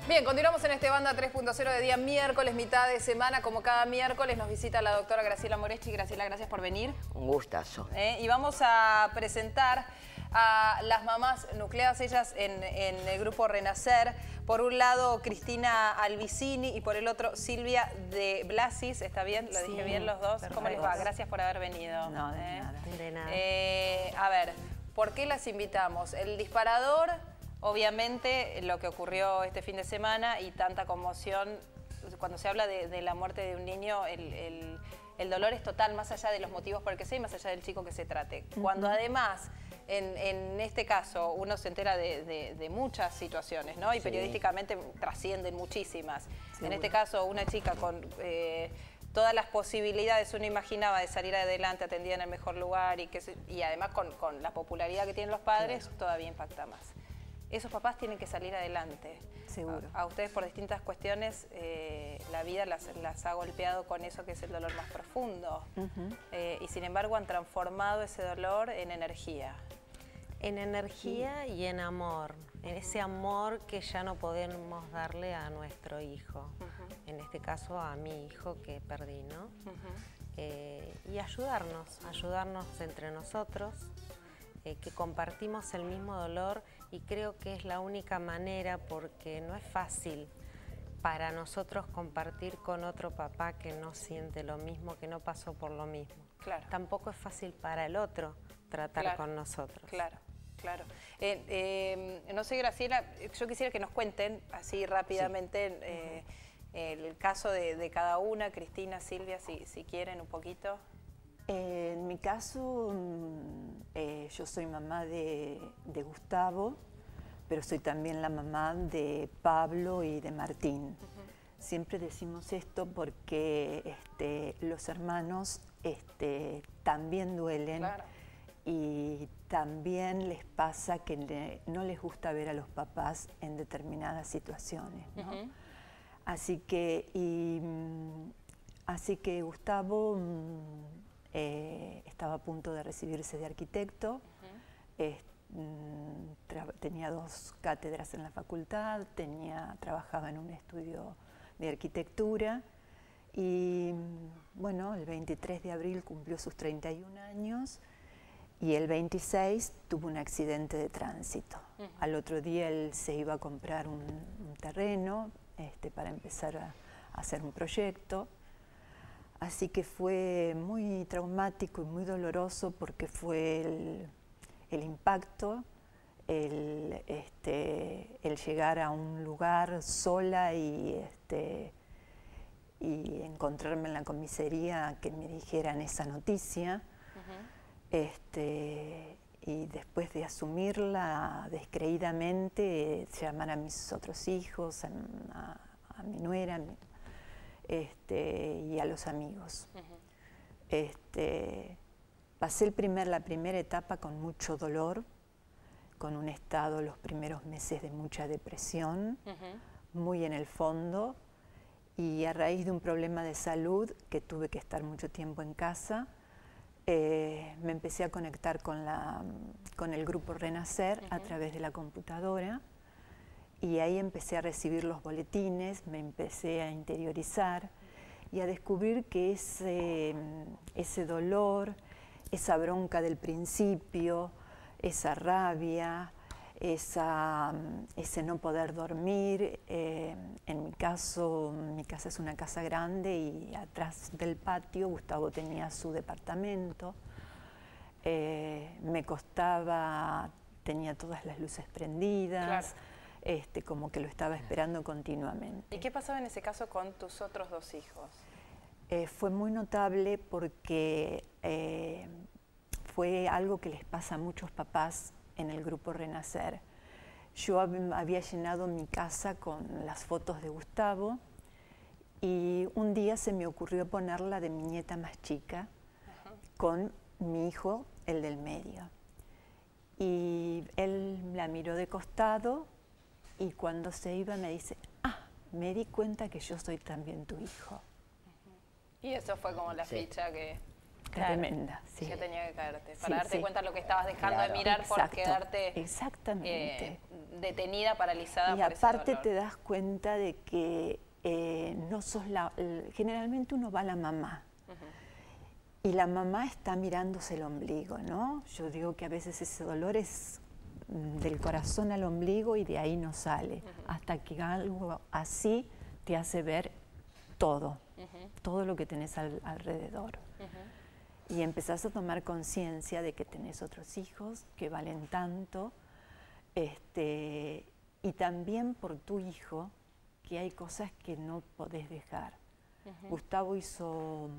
Bien, continuamos en este Banda 3.0 de día miércoles, mitad de semana. Como cada miércoles nos visita la doctora Graciela Moreschi. Graciela, gracias por venir. Un gustazo. Y vamos a presentar a las mamás nucleadas, ellas en el grupo Renacer. Por un lado, Cristina Albicini y por el otro, Silvia de Blasis. ¿Está bien? ¿Lo dije bien los dos? Perfecto. ¿Cómo les va? Gracias por haber venido. No, de nada. De nada. A ver, ¿por qué las invitamos? El disparador, obviamente, lo que ocurrió este fin de semana y tanta conmoción. Cuando se habla de la muerte de un niño, el dolor es total, más allá de los motivos por el que sea y más allá del chico que se trate. Cuando además, en este caso, uno se entera de muchas situaciones, ¿no? Y periodísticamente trascienden muchísimas. Seguro. En este caso, una chica con todas las posibilidades uno imaginaba de salir adelante, atendida en el mejor lugar y además con la popularidad que tienen los padres, todavía impacta más. Esos papás tienen que salir adelante. Seguro. A ustedes por distintas cuestiones la vida las ha golpeado con eso que es el dolor más profundo. Y sin embargo han transformado ese dolor en energía. En energía y en amor. En ese amor que ya no podemos darle a nuestro hijo. En este caso a mi hijo que perdí, ¿no? Y ayudarnos entre nosotros. Que compartimos el mismo dolor y creo que es la única manera porque no es fácil para nosotros compartir con otro papá que no siente lo mismo, que no pasó por lo mismo. Claro. Tampoco es fácil para el otro tratar con nosotros. Claro, claro. No sé, Graciela, yo quisiera que nos cuenten así rápidamente el caso de cada una, Cristina, Silvia, si quieren un poquito. En mi caso, yo soy mamá de Gustavo, pero soy también la mamá de Pablo y de Martín. Siempre decimos esto porque los hermanos también duelen. Claro. Y también les pasa que no les gusta ver a los papás en determinadas situaciones, ¿no? Así que Gustavo estaba a punto de recibirse de arquitecto, tenía 2 cátedras en la facultad, trabajaba en un estudio de arquitectura y bueno, el 23 de abril cumplió sus 31 años y el 26 tuvo un accidente de tránsito. Al otro día él se iba a comprar un terreno para empezar a hacer un proyecto. Así que fue muy traumático y muy doloroso porque fue el impacto, el llegar a un lugar sola y encontrarme en la comisaría que me dijeran esa noticia. Y después de asumirla descreídamente, llamar a mis otros hijos, a mi nuera, y a los amigos. Pasé la primera etapa con mucho dolor, con un estado los primeros meses de mucha depresión, muy en el fondo, y a raíz de un problema de salud que tuve que estar mucho tiempo en casa, me empecé a conectar con el grupo Renacer a través de la computadora. Y ahí empecé a recibir los boletines, me empecé a interiorizar y a descubrir que ese dolor, esa bronca del principio, esa rabia, ese no poder dormir. En mi caso, mi casa es una casa grande y atrás del patio Gustavo tenía su departamento. Me costaba, tenía todas las luces prendidas. Claro. Como que lo estaba esperando continuamente. ¿Y qué pasaba en ese caso con tus otros 2 hijos? Fue muy notable porque fue algo que les pasa a muchos papás en el grupo Renacer. Yo había llenado mi casa con las fotos de Gustavo y un día se me ocurrió ponerla de mi nieta más chica con mi hijo, el del medio. Y él la miró de costado y cuando se iba me dice, me di cuenta que yo soy también tu hijo. Y eso fue como la ficha que... tremenda. Sí. Que tenía que caerte, para Sí, darte sí. cuenta de lo que estabas dejando de Claro. mirar por Exacto, quedarte exactamente. detenida, paralizada Y por ese aparte dolor. te das cuenta de que no sos generalmente uno va a la mamá. Y la mamá está mirándose el ombligo, ¿no? Yo digo que a veces ese dolor es del corazón al ombligo y de ahí no sale, hasta que algo así te hace ver todo, todo lo que tenés alrededor. Y empezás a tomar conciencia de que tenés otros hijos que valen tanto, y también por tu hijo, que hay cosas que no podés dejar. Gustavo hizo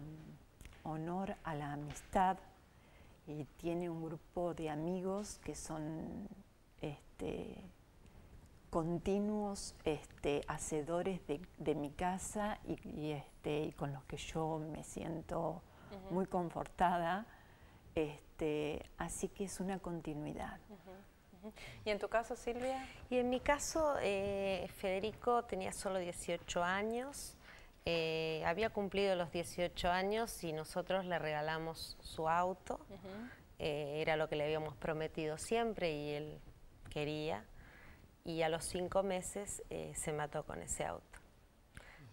honor a la amistad y tiene un grupo de amigos que son continuos hacedores de mi casa y con los que yo me siento muy confortada, así que es una continuidad. ¿Y en tu caso, Silvia? Y en mi caso, Federico tenía solo 18 años, había cumplido los 18 años y nosotros le regalamos su auto, era lo que le habíamos prometido siempre y él quería, y a los 5 meses se mató con ese auto.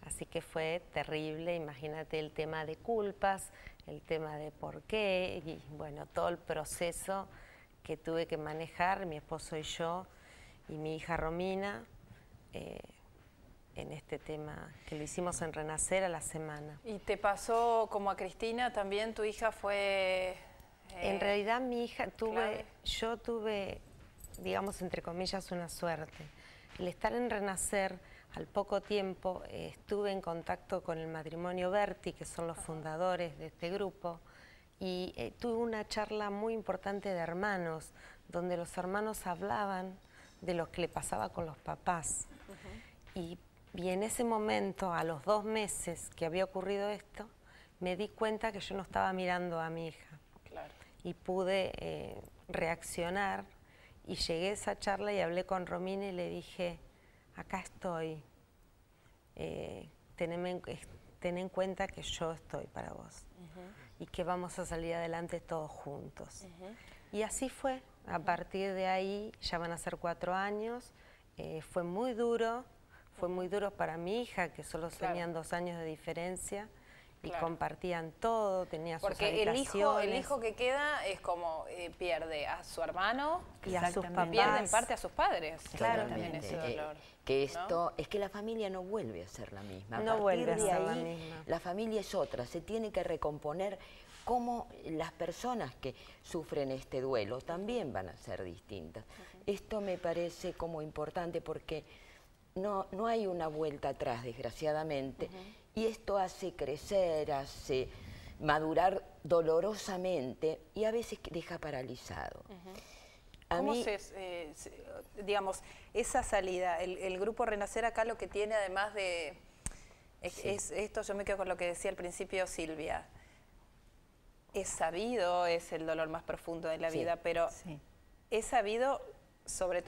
Así que fue terrible, imagínate el tema de culpas, el tema de por qué, y bueno, todo el proceso que tuve que manejar, mi esposo y yo, y mi hija Romina, en este tema que lo hicimos en Renacer a la semana. ¿Y te pasó como a Cristina también? ¿Tu hija fue...? En realidad mi hija, clave. yo tuve, digamos, entre comillas, una suerte. El estar en Renacer, al poco tiempo, estuve en contacto con el matrimonio Berti, que son los fundadores de este grupo, y tuve una charla muy importante de hermanos, donde los hermanos hablaban de lo que le pasaba con los papás. Y en ese momento, a los 2 meses que había ocurrido esto, me di cuenta que yo no estaba mirando a mi hija. Claro. Y pude reaccionar y llegué a esa charla y hablé con Romina y le dije, acá estoy, ten en cuenta que yo estoy para vos y que vamos a salir adelante todos juntos. Y así fue, a partir de ahí ya van a ser 4 años, fue muy duro para mi hija, que solo tenían 2 años de diferencia. Y compartían todo, tenía sus habitaciones. Porque el hijo que queda es como pierde a su hermano y a sus papás. Pierde en parte a sus padres. Claro, también ese dolor. Que esto, es que la familia no vuelve a ser la misma. No vuelve a ser la misma. La familia es otra, se tiene que recomponer, como las personas que sufren este duelo también van a ser distintas. Esto me parece como importante porque no hay una vuelta atrás, desgraciadamente. Y esto hace crecer, hace madurar dolorosamente y a veces deja paralizado. ¿Cómo digamos, esa salida, el grupo Renacer acá lo que tiene además de... Es esto, yo me quedo con lo que decía al principio Silvia. Es sabido, es el dolor más profundo de la vida, pero es sabido...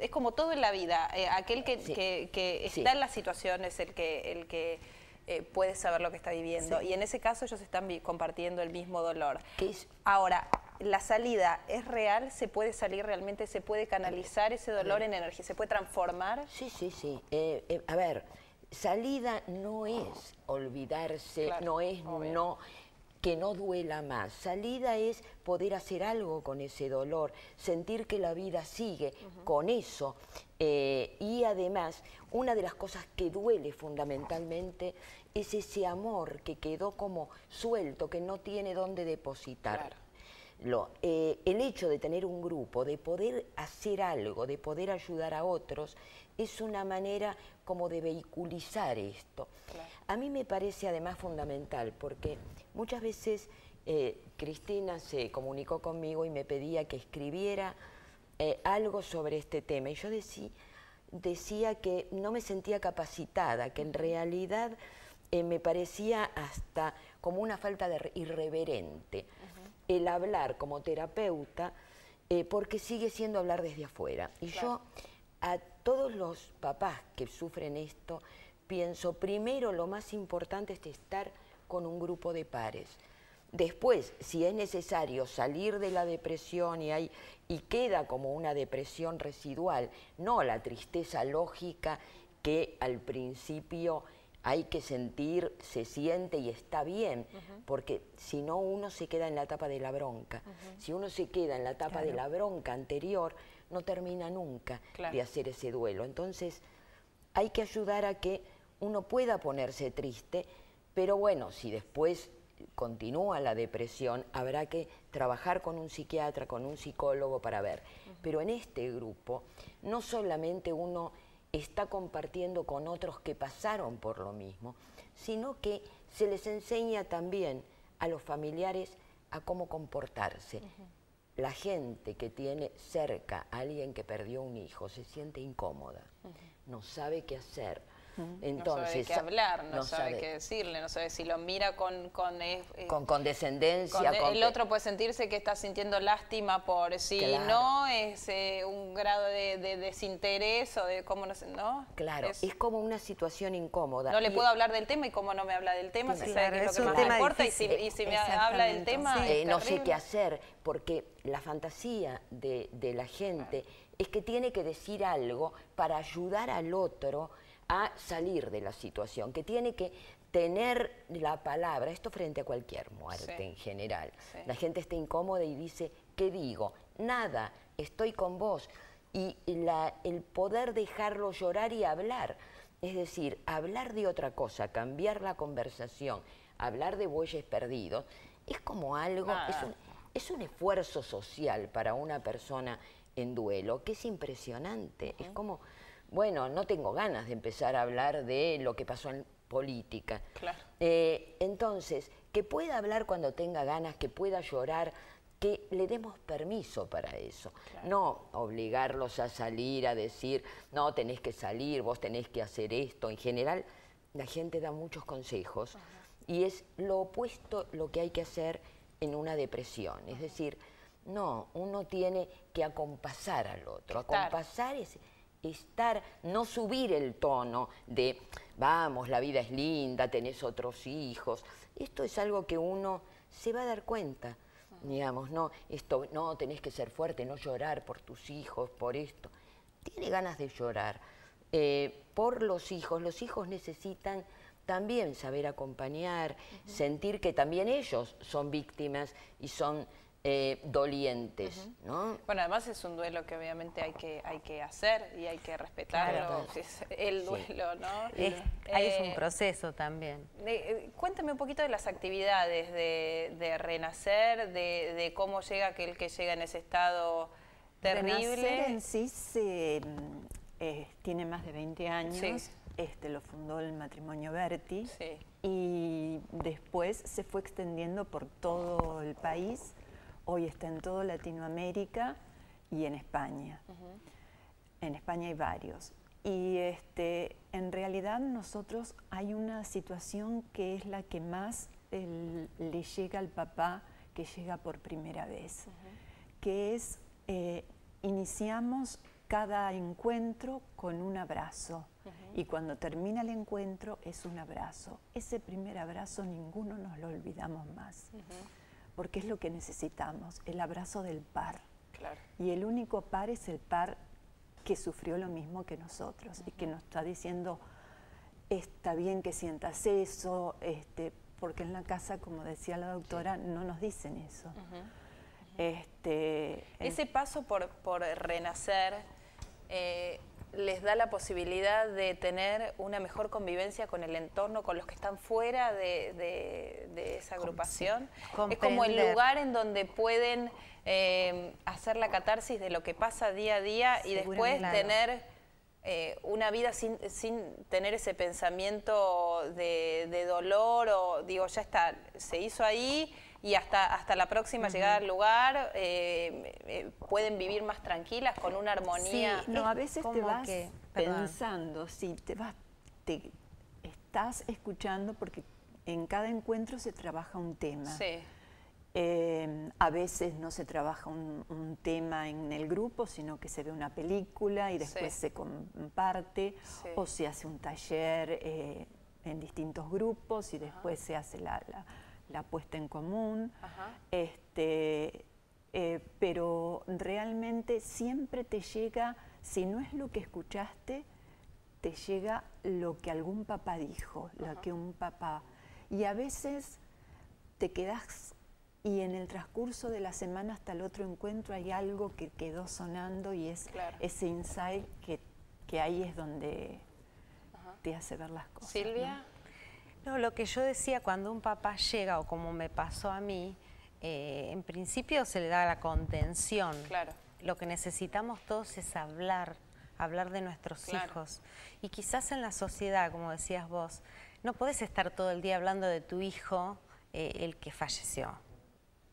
es como todo en la vida, aquel que está en la situación es el que puede saber lo que está viviendo. Y en ese caso ellos están compartiendo el mismo dolor. Ahora, ¿la salida es real? ¿Se puede salir realmente? ¿Se puede canalizar ese dolor en energía? ¿Se puede transformar? Sí. A ver, salida no es olvidarse, no es que no duela más. Salida es poder hacer algo con ese dolor, sentir que la vida sigue con eso. Y además, una de las cosas que duele fundamentalmente es ese amor que quedó como suelto, que no tiene dónde depositar. El hecho de tener un grupo, de poder hacer algo, de poder ayudar a otros, es una manera como de vehiculizar esto. A mí me parece además fundamental porque muchas veces Cristina se comunicó conmigo y me pedía que escribiera algo sobre este tema. Y yo decía que no me sentía capacitada, que en realidad me parecía hasta como una falta de irreverente el hablar como terapeuta, porque sigue siendo hablar desde afuera. Y yo a todos los papás que sufren esto, pienso primero lo más importante es estar con un grupo de pares, Después, si es necesario salir de la depresión y queda como una depresión residual, no la tristeza lógica que al principio hay que sentir, se siente y está bien, porque si no uno se queda en la etapa de la bronca. Si uno se queda en la etapa de la bronca anterior, no termina nunca de hacer ese duelo. Entonces, hay que ayudar a que uno pueda ponerse triste, pero bueno, si después continúa la depresión, habrá que trabajar con un psiquiatra, con un psicólogo para ver. Pero en este grupo, no solamente uno está compartiendo con otros que pasaron por lo mismo, sino que se les enseña también a los familiares a cómo comportarse. La gente que tiene cerca a alguien que perdió un hijo se siente incómoda, no sabe qué hacer. Entonces, no sabe qué hablar, no sabe qué decirle, no sabe si lo mira con condescendencia. El otro puede sentirse que está sintiendo lástima por si no es un grado de desinterés o de cómo no. Claro, es como una situación incómoda. No le puedo hablar del tema y cómo no me habla del tema, si sabe que es lo que más me importa y si me habla del tema no sé qué hacer, porque la fantasía de la gente es que tiene que decir algo para ayudar al otro a salir de la situación, que tiene que tener la palabra, esto frente a cualquier muerte en general. La gente está incómoda y dice, ¿qué digo? Nada, estoy con vos. Y el poder dejarlo llorar y hablar, es decir, hablar de otra cosa, cambiar la conversación, hablar de bueyes perdidos, es como algo, es un esfuerzo social para una persona en duelo que es impresionante, es como... Bueno, no tengo ganas de empezar a hablar de lo que pasó en política. Entonces, que pueda hablar cuando tenga ganas, que pueda llorar, que le demos permiso para eso. No obligarlos a salir, a decir, no, tenés que salir, vos tenés que hacer esto. En general, la gente da muchos consejos y es lo opuesto lo que hay que hacer en una depresión. Es decir, no, uno tiene que acompasar al otro. Acompasar es... no subir el tono de, vamos, la vida es linda, tenés otros hijos. Esto es algo que uno se va a dar cuenta, digamos, no, tenés que ser fuerte, no llorar por tus hijos, por esto. Tiene ganas de llorar por los hijos necesitan también saber acompañar, sentir que también ellos son víctimas y son... dolientes, ¿no? Bueno, además es un duelo que obviamente hay que hacer y hay que respetarlo, es el duelo, ¿no? Es un proceso también. Cuéntame un poquito de las actividades de Renacer, de cómo llega aquel que llega en ese estado terrible. Renacer en sí tiene más de 20 años, lo fundó el matrimonio Berti y después se fue extendiendo por todo el país. Hoy está en toda Latinoamérica y en España. En España hay varios. Y en realidad nosotros hay una situación que es la que más le llega al papá que llega por primera vez, que es iniciamos cada encuentro con un abrazo y cuando termina el encuentro es un abrazo. Ese primer abrazo ninguno nos lo olvidamos más. Porque es lo que necesitamos, el abrazo del par. Y el único par es el par que sufrió lo mismo que nosotros y que nos está diciendo, está bien que sientas eso, porque en la casa, como decía la doctora, no nos dicen eso. Ese paso por Renacer les da la posibilidad de tener una mejor convivencia con el entorno, con los que están fuera de esa agrupación. Es como el lugar en donde pueden hacer la catarsis de lo que pasa día a día y después tener una vida sin tener ese pensamiento de dolor o digo, ya está, se hizo ahí y hasta la próxima llegada al lugar pueden vivir más tranquilas con una armonía. Sí, no, a veces te vas pensando, te estás escuchando porque en cada encuentro se trabaja un tema. A veces no se trabaja un tema en el grupo, sino que se ve una película y después se comparte o se hace un taller en distintos grupos y después se hace la puesta en común, pero realmente siempre te llega, si no es lo que escuchaste, te llega lo que algún papá dijo, lo que un papá... Y a veces te quedás y en el transcurso de la semana hasta el otro encuentro hay algo que quedó sonando y es ese insight que ahí es donde te hace ver las cosas. Silvia. No, lo que yo decía, cuando un papá llega, o como me pasó a mí, en principio se le da la contención. Claro. Lo que necesitamos todos es hablar de nuestros hijos. Y quizás en la sociedad, como decías vos, no podés estar todo el día hablando de tu hijo, el que falleció.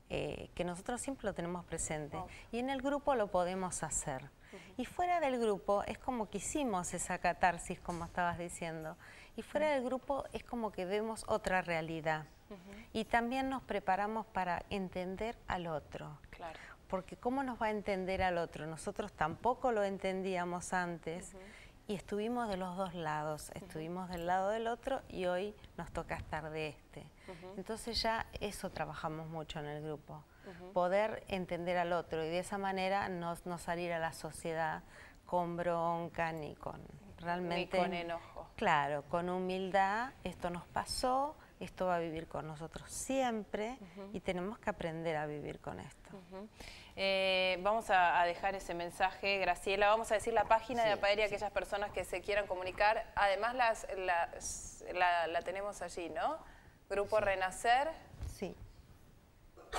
Que nosotros siempre lo tenemos presente. Y en el grupo lo podemos hacer. Y fuera del grupo es como que hicimos esa catarsis, como estabas diciendo. Y fuera del grupo es como que vemos otra realidad. Y también nos preparamos para entender al otro. Claro. Porque ¿cómo nos va a entender al otro? Nosotros tampoco lo entendíamos antes y estuvimos de los dos lados. Estuvimos del lado del otro y hoy nos toca estar de este. Entonces ya eso trabajamos mucho en el grupo. Poder entender al otro y de esa manera no salir a la sociedad con bronca ni con realmente... Ni con enojo. Claro, con humildad, esto nos pasó, esto va a vivir con nosotros siempre y tenemos que aprender a vivir con esto. Vamos a dejar ese mensaje, Graciela. Vamos a decir la página de APAER y aquellas personas que se quieran comunicar. Además la tenemos allí, ¿no? Grupo Renacer. Sí.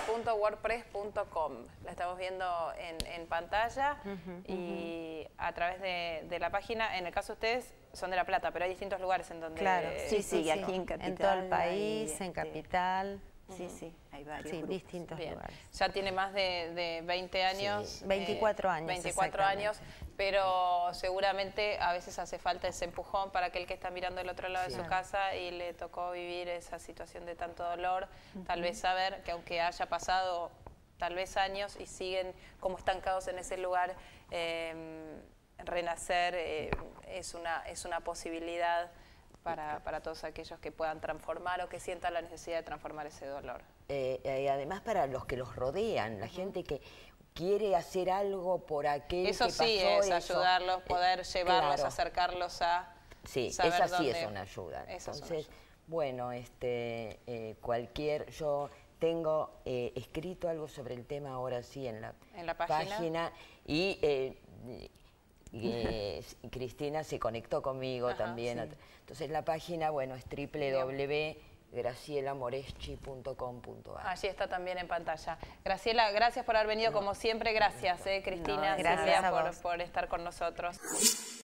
.wordpress.com. La estamos viendo en pantalla y a través de la página. En el caso de ustedes son de La Plata, pero hay distintos lugares en donde... Claro, sí, aquí en Capital. En todo el país, en Capital. Sí, hay varios grupos. Distintos lugares. Ya tiene más de 20 años. Sí, 24 años. 24 años, pero seguramente a veces hace falta ese empujón para aquel que está mirando del otro lado de su casa y le tocó vivir esa situación de tanto dolor. Tal vez saber que aunque haya pasado tal vez años y siguen como estancados en ese lugar, renacer es una posibilidad para todos aquellos que puedan transformar o que sientan la necesidad de transformar ese dolor. Además para los que los rodean, la gente que quiere hacer algo por aquel eso que pasó. Sí es ayudarlos, poder llevarlos, acercarlos a saber esa sí dónde... es una ayuda. Entonces, una ayuda. Bueno, yo tengo escrito algo sobre el tema ahora sí en la página y Cristina se conectó conmigo también. Sí. Entonces la página, bueno, es www.gracielamoreschi.com.ar. Allí está también en pantalla. Graciela, gracias por haber venido como siempre. Gracias, Cristina, gracias por estar con nosotros.